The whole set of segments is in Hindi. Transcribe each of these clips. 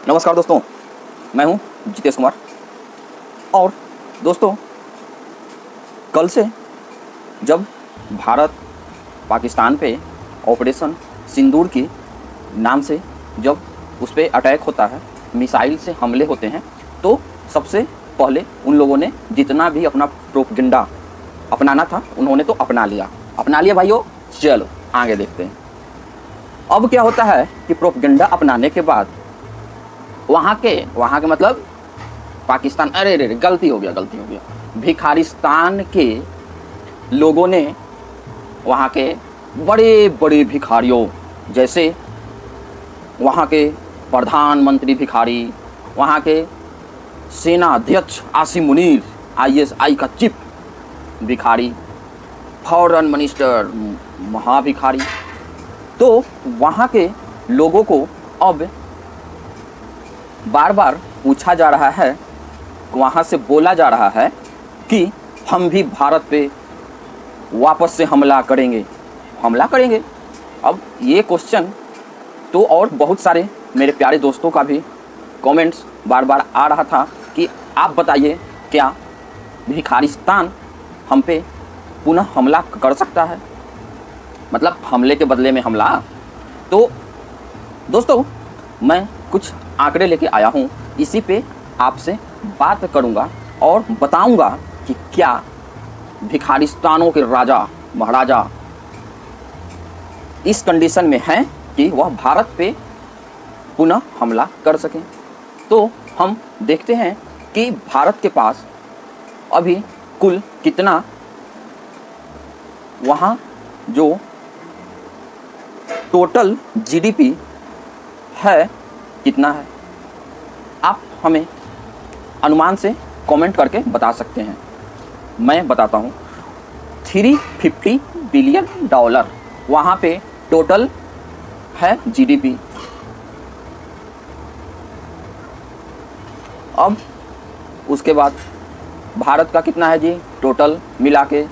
नमस्कार दोस्तों, मैं हूं जितेश कुमार। और दोस्तों, कल से जब भारत पाकिस्तान पे ऑपरेशन सिंदूर के नाम से जब उस पर अटैक होता है, मिसाइल से हमले होते हैं, तो सबसे पहले उन लोगों ने जितना भी अपना प्रोपगेंडा अपनाना था उन्होंने तो अपना लिया भाइयों। चलो आगे देखते हैं। अब क्या होता है कि प्रोपगेंडा अपनाने के बाद वहाँ के मतलब पाकिस्तान, अरे गलती हो गया, भिखारिस्तान के लोगों ने वहाँ के बड़े बड़े भिखारियों, जैसे वहाँ के प्रधानमंत्री भिखारी, वहाँ के सेना अध्यक्ष आसिम मुनीर, ISI का चीफ भिखारी, फॉरेन मिनिस्टर महाभिखारी, तो वहाँ के लोगों को अब बार बार पूछा जा रहा है, वहाँ से बोला जा रहा है कि हम भी भारत पे वापस से हमला करेंगे। अब ये क्वेश्चन तो और बहुत सारे मेरे प्यारे दोस्तों का भी कमेंट्स बार बार आ रहा था कि आप बताइए, क्या भिखारिस्तान हम पे पुनः हमला कर सकता है, मतलब हमले के बदले में हमला। तो दोस्तों, मैं कुछ आंकड़े लेके आया हूँ, इसी पे आपसे बात करूँगा और बताऊँगा कि क्या भिखारिस्तानों के राजा महाराजा इस कंडीशन में हैं कि वह भारत पे पुनः हमला कर सकें। तो हम देखते हैं कि भारत के पास अभी कुल कितना, वहाँ जो टोटल GDP है कितना है, आप हमें अनुमान से कमेंट करके बता सकते हैं। मैं बताता हूँ, $350 बिलियन वहाँ पे टोटल है GDP। अब उसके बाद भारत का कितना है जी टोटल मिला के,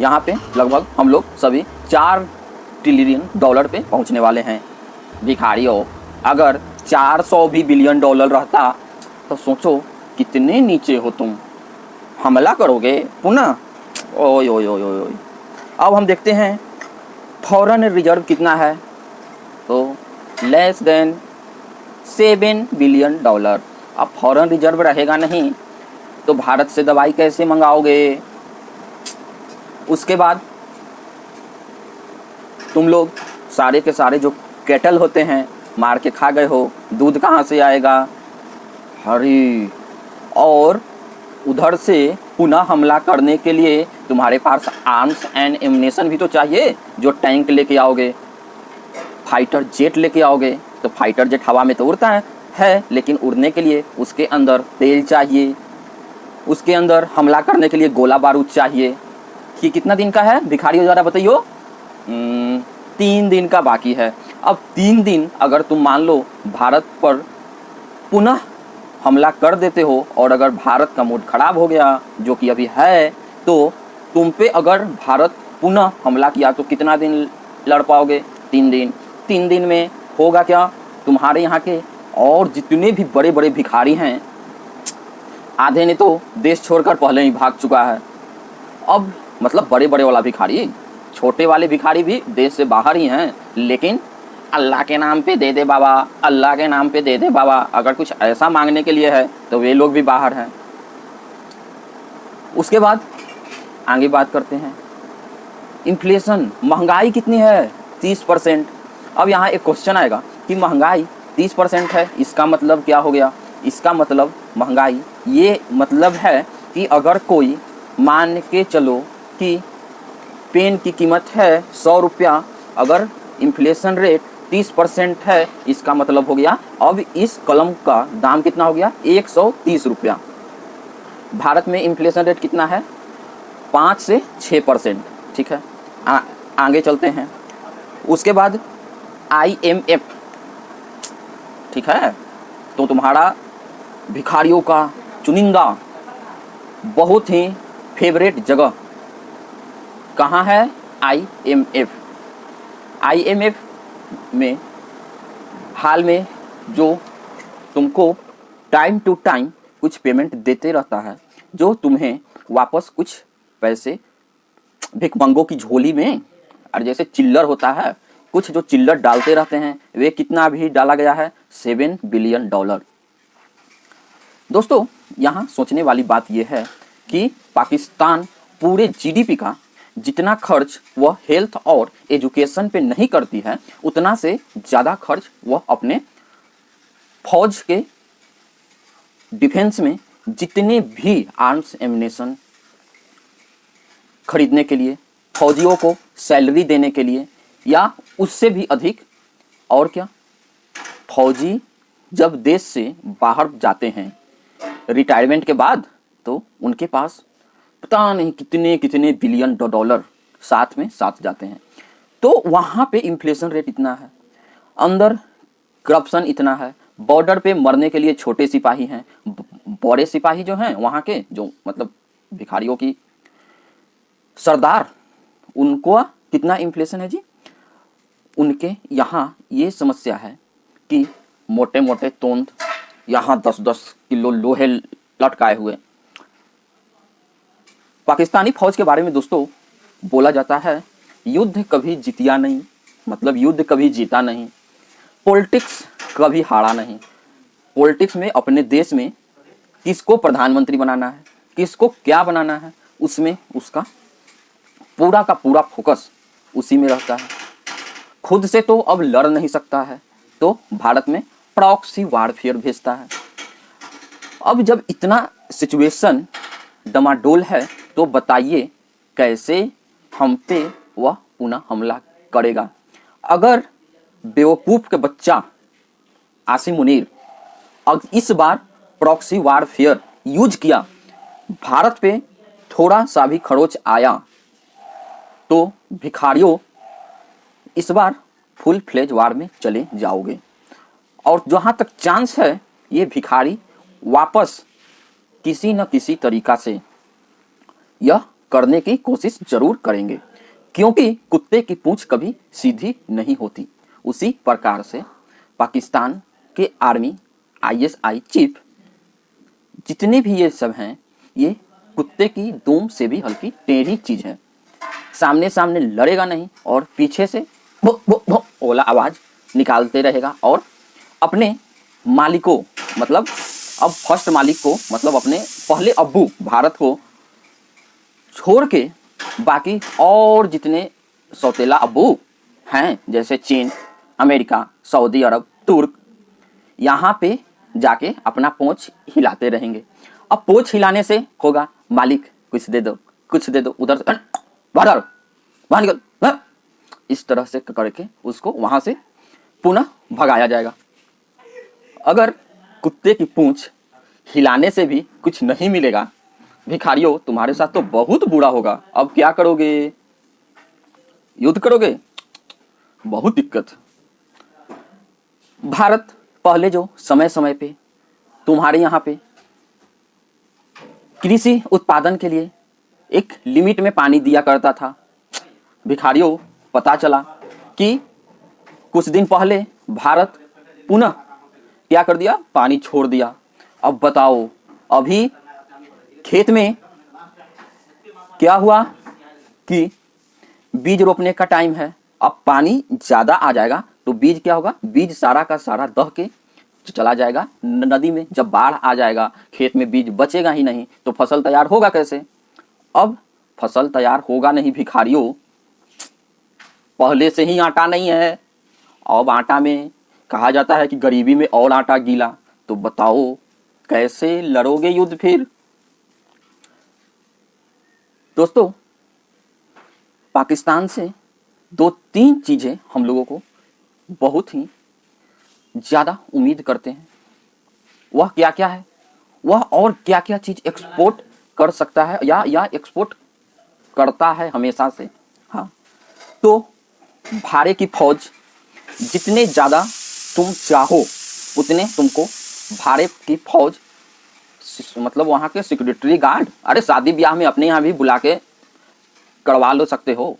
यहाँ पे लगभग हम लोग सभी $4 ट्रिलियन पे पहुँचने वाले हैं। भिखारियों, अगर 400 भी बिलियन डॉलर रहता तो सोचो कितने नीचे हो तुम, हमला करोगे पुनः। ओय ओय ओय ओय। अब हम देखते हैं फॉरेन रिजर्व कितना है, तो लेस देन $7 बिलियन। अब फॉरेन रिजर्व रहेगा नहीं तो भारत से दवाई कैसे मंगाओगे। उसके बाद तुम लोग सारे के सारे जो कैटल होते हैं मार के खा गए हो, दूध कहाँ से आएगा। हरी, और उधर से पुनः हमला करने के लिए तुम्हारे पास आर्म्स एंड एम्युनिशन भी तो चाहिए। जो टैंक लेके आओगे, फाइटर जेट लेके आओगे, तो फाइटर जेट हवा में तो उड़ता है लेकिन उड़ने के लिए उसके अंदर तेल चाहिए, उसके अंदर हमला करने के लिए गोला बारूद चाहिए। कि कितना दिन का है भिखारियों, ज़रा बताइयो। 3 दिन का बाकी है। अब 3 दिन अगर तुम मान लो भारत पर पुनः हमला कर देते हो, और अगर भारत का मूड खराब हो गया, जो कि अभी है, तो तुम पे अगर भारत पुनः हमला किया तो कितना दिन लड़ पाओगे। 3 दिन। 3 दिन में होगा क्या, तुम्हारे यहाँ के और जितने भी बड़े बड़े भिखारी हैं, आधे ने तो देश छोड़कर पहले ही भाग चुका है। अब मतलब बड़े बड़े वाला भिखारी, छोटे वाले भिखारी भी देश से बाहर ही हैं, लेकिन अल्लाह के नाम पे दे दे बाबा, अल्लाह के नाम पे दे दे बाबा, अगर कुछ ऐसा मांगने के लिए है तो वे लोग भी बाहर हैं। उसके बाद आगे बात करते हैं, इन्फ्लेशन, महंगाई कितनी है, 30%। अब यहाँ एक क्वेश्चन आएगा कि महंगाई 30% है, इसका मतलब क्या हो गया। इसका मतलब महंगाई ये मतलब है कि अगर कोई मान के चलो कि पेन की कीमत है 100 रुपया, अगर इन्फ्लेशन रेट 30% है, इसका मतलब हो गया अब इस कलम का दाम कितना हो गया, 130 रुपया। भारत में इन्फ्लेशन रेट कितना है, 5 से 6%। ठीक है, आगे चलते हैं। उसके बाद IMF, ठीक है, तो तुम्हारा भिखारियों का चुनिंदा बहुत ही फेवरेट जगह कहाँ है, IMF में हाल में जो तुमको टाइम टू टाइम कुछ पेमेंट देते रहता है, जो तुम्हें वापस कुछ पैसे भिखमंगों की झोली में, और जैसे चिल्लर होता है, कुछ जो चिल्लर डालते रहते हैं, वे कितना अभी डाला गया है, $7 बिलियन। दोस्तों, यहाँ सोचने वाली बात यह है कि पाकिस्तान पूरे जीडीपी का जितना खर्च वह हेल्थ और एजुकेशन पे नहीं करती है, उतना से ज़्यादा खर्च वह अपने फौज के डिफेंस में जितने भी आर्म्स एम्युनिशन खरीदने के लिए, फौजियों को सैलरी देने के लिए, या उससे भी अधिक। और क्या, फौजी जब देश से बाहर जाते हैं रिटायरमेंट के बाद, तो उनके पास पता नहीं कितने कितने बिलियन डॉलर साथ में साथ जाते हैं। तो वहाँ पे इन्फ्लेशन रेट इतना है, अंदर करप्शन इतना है, बॉर्डर पे मरने के लिए छोटे सिपाही हैं, बड़े सिपाही जो हैं वहाँ के, जो मतलब भिखारियों की सरदार, उनको कितना इन्फ्लेशन है जी। उनके यहाँ ये समस्या है कि मोटे मोटे तोंद, यहाँ 10-10 किलो लोहे लटकाए हुए। पाकिस्तानी फौज के बारे में दोस्तों बोला जाता है, युद्ध कभी जीतिया नहीं, मतलब युद्ध कभी जीता नहीं, पॉलिटिक्स कभी हारा नहीं। पॉलिटिक्स में अपने देश में किसको प्रधानमंत्री बनाना है, किसको क्या बनाना है, उसमें उसका पूरा का पूरा फोकस उसी में रहता है। खुद से तो अब लड़ नहीं सकता है, तो भारत में प्रॉक्सी वारफेयर भेजता है। अब जब इतना सिचुएशन डमाडोल है, तो बताइए कैसे हम पे वह पुनः हमला करेगा। अगर बेवकूफ़ के बच्चा आसिम मुनीर अब इस बार प्रॉक्सी वारफेयर यूज किया, भारत पे थोड़ा सा भी खरोच आया, तो भिखारियों इस बार फुल फ्लेज वार में चले जाओगे। और जहाँ तक चांस है, ये भिखारी वापस किसी न किसी तरीका से यह करने की कोशिश जरूर करेंगे, क्योंकि कुत्ते की पूंछ कभी सीधी नहीं होती। उसी प्रकार से पाकिस्तान के आर्मी, ISI चीफ, जितने भी ये सब हैं, ये कुत्ते की दूम से भी हल्की टेढ़ी चीज़ है। सामने सामने लड़ेगा नहीं और पीछे से भो भो भो ओला आवाज़ निकालते रहेगा, और अपने मालिकों, मतलब अब फर्स्ट मालिक को, मतलब अपने पहले अब्बू भारत को छोड़ के बाकी और जितने सौतेला अब्बू हैं, जैसे चीन, अमेरिका, सऊदी अरब, तुर्क, यहाँ पे जाके अपना पोंछ हिलाते रहेंगे। अब पोंछ हिलाने से होगा, मालिक कुछ दे दो, कुछ दे दो, उधर से बाहर बाहर निकल, इस तरह से करके उसको वहाँ से पुनः भगाया जाएगा। अगर कुत्ते की पूंछ हिलाने से भी कुछ नहीं मिलेगा, भिखारियों तुम्हारे साथ तो बहुत बुरा होगा। अब क्या करोगे, युद्ध करोगे, बहुत दिक्कत। भारत पहले जो समय समय पे तुम्हारे यहाँ पे कृषि उत्पादन के लिए एक लिमिट में पानी दिया करता था, भिखारियों पता चला कि कुछ दिन पहले भारत पुनः क्या कर दिया, पानी छोड़ दिया। अब बताओ, अभी खेत में क्या हुआ कि बीज रोपने का टाइम है, अब पानी ज़्यादा आ जाएगा तो बीज क्या होगा, बीज सारा का सारा दह के चला जाएगा नदी में। जब बाढ़ आ जाएगा, खेत में बीज बचेगा ही नहीं, तो फसल तैयार होगा कैसे। अब फसल तैयार होगा नहीं भिखारियों, पहले से ही आटा नहीं है, अब आटा में कहा जाता है कि गरीबी में और आटा गीला, तो बताओ कैसे लड़ोगे युद्ध फिर। दोस्तों, पाकिस्तान से 2-3 चीज़ें हम लोगों को बहुत ही ज़्यादा उम्मीद करते हैं। वह क्या क्या है, वह और क्या क्या चीज़ एक्सपोर्ट कर सकता है या एक्सपोर्ट करता है हमेशा से। हाँ, तो भारे की फौज, जितने ज़्यादा तुम चाहो उतने तुमको भारे की फौज, मतलब वहाँ के सिक्योरिटी गार्ड, अरे शादी ब्याह में अपने यहाँ भी बुला के करवा लो सकते हो।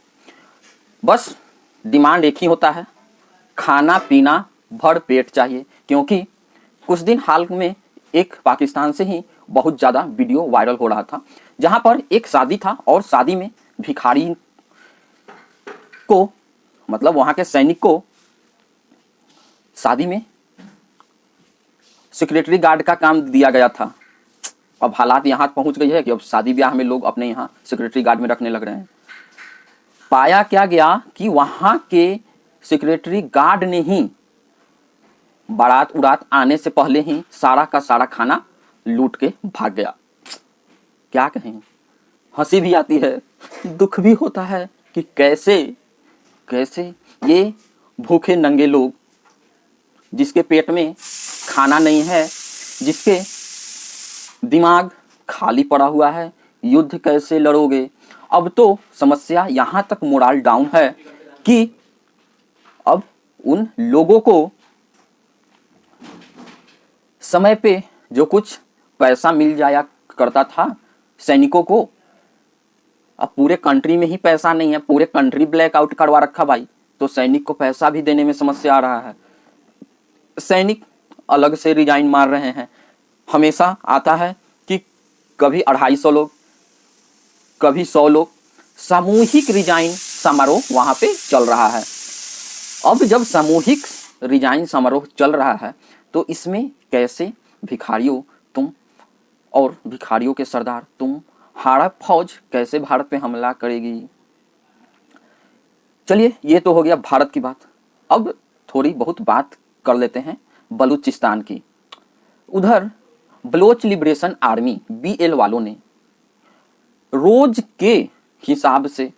बस डिमांड एक ही होता है, खाना पीना भर पेट चाहिए। क्योंकि कुछ दिन हाल में एक पाकिस्तान से ही बहुत ज़्यादा वीडियो वायरल हो रहा था, जहाँ पर एक शादी था और शादी में भिखारी को, मतलब वहाँ के सैनिक को शादी में सिक्योरिटी गार्ड का काम दिया गया था। अब हालात यहाँ पहुँच गई है कि अब शादी ब्याह में लोग अपने यहाँ सिक्योरिटी गार्ड में रखने लग रहे हैं। पाया क्या गया कि वहाँ के सिक्योरिटी गार्ड ने ही बारात उरात आने से पहले ही सारा का सारा खाना लूट के भाग गया। क्या कहें, हंसी भी आती है, दुख भी होता है कि कैसे कैसे ये भूखे नंगे लोग, जिसके पेट में खाना नहीं है, जिसके दिमाग खाली पड़ा हुआ है, युद्ध कैसे लड़ोगे। अब तो समस्या यहाँ तक मोरल डाउन है कि अब उन लोगों को समय पे जो कुछ पैसा मिल जाया करता था सैनिकों को, अब पूरे कंट्री में ही पैसा नहीं है, पूरे कंट्री ब्लैकआउट करवा रखा भाई, तो सैनिक को पैसा भी देने में समस्या आ रहा है। सैनिक अलग से रिजाइन मार रहे हैं। हमेशा आता है कि कभी 250 लोग, कभी 100 लोग, सामूहिक रिजाइन समारोह वहाँ पे चल रहा है। अब जब सामूहिक रिजाइन समारोह चल रहा है तो इसमें कैसे भिखारियों तुम और भिखारियों के सरदार तुम, हड़प फौज कैसे भारत पे हमला करेगी। चलिए, ये तो हो गया भारत की बात। अब थोड़ी बहुत बात कर लेते हैं बलूचिस्तान की। उधर बलोच लिबरेशन आर्मी BL वालों ने रोज के हिसाब से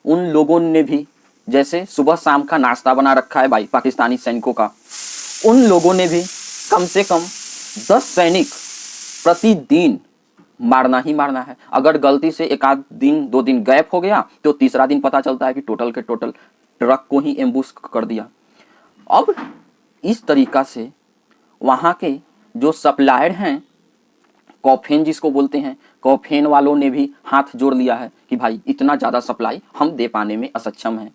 उन लोगों ने भी, जैसे सुबह शाम का नाश्ता बना रखा है भाई पाकिस्तानी सैनिकों का, उन लोगों ने भी कम से कम 10 सैनिक प्रतिदिन मारना ही मारना है। अगर गलती से एक आध दिन 2 दिन गैप हो गया तो तीसरा दिन पता चलता है कि टोटल के टोटल ट्रक को ही एम्बुश कर दिया। अब इस तरीका से वहाँ के जो सप्लायर हैं, कॉफेन जिसको बोलते हैं, कॉफेन वालों ने भी हाथ जोड़ लिया है कि भाई इतना ज़्यादा सप्लाई हम दे पाने में असक्षम हैं।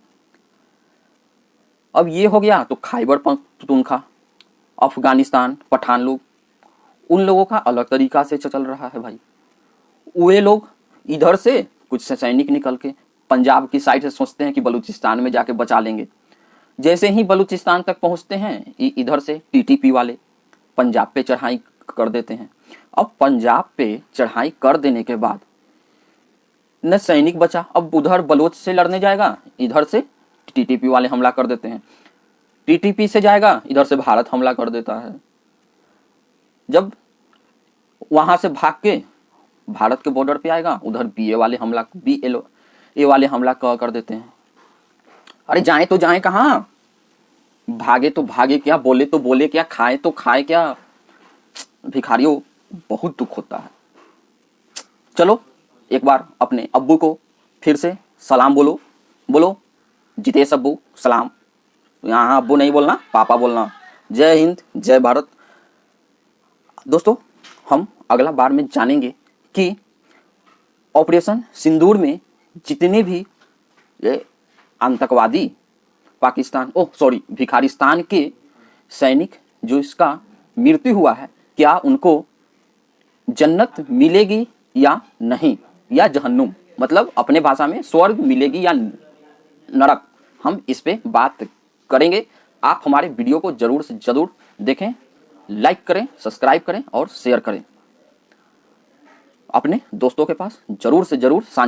अब ये हो गया तो खैबर पख्तूनख्वा, अफगानिस्तान, पठान लोग, उन लोगों का अलग तरीका से चल रहा है भाई। वे लोग इधर से कुछ सैनिक निकल के पंजाब की साइड से सोचते हैं कि बलूचिस्तान में जाके बचा लेंगे। जैसे ही बलूचिस्तान तक पहुंचते हैं, इधर से TTP वाले पंजाब पे चढ़ाई कर देते हैं। अब पंजाब पे चढ़ाई कर देने के बाद न सैनिक बचा, अब उधर बलोच से लड़ने जाएगा, इधर से TTP वाले हमला कर देते हैं। TTP से जाएगा, इधर से भारत हमला कर देता है। जब वहां से भाग के भारत के बॉर्डर पे आएगा, उधर BL वाले हमला कर देते हैं। अरे जाए तो जाए कहाँ, भागे तो भागे क्या, बोले तो बोले क्या, खाए तो खाए क्या। भिखारियों, बहुत दुख होता है। चलो एक बार अपने अब्बू को फिर से सलाम बोलो, बोलो जितेश अब्बू सलाम। यहाँ अब्बू नहीं बोलना, पापा बोलना। जय हिंद, जय भारत। दोस्तों, हम अगला बार में जानेंगे कि ऑपरेशन सिंदूर में जितने भी ये आतंकवादी भिखारिस्तान के सैनिक जो इसका मृत्यु हुआ है, क्या उनको जन्नत मिलेगी या नहीं, या जहन्नुम, मतलब अपने भाषा में स्वर्ग मिलेगी या नरक, हम इस पे बात करेंगे। आप हमारे वीडियो को जरूर से जरूर देखें, लाइक करें, सब्सक्राइब करें और शेयर करें। अपने दोस्तों के पास जरूर से जरूर साझा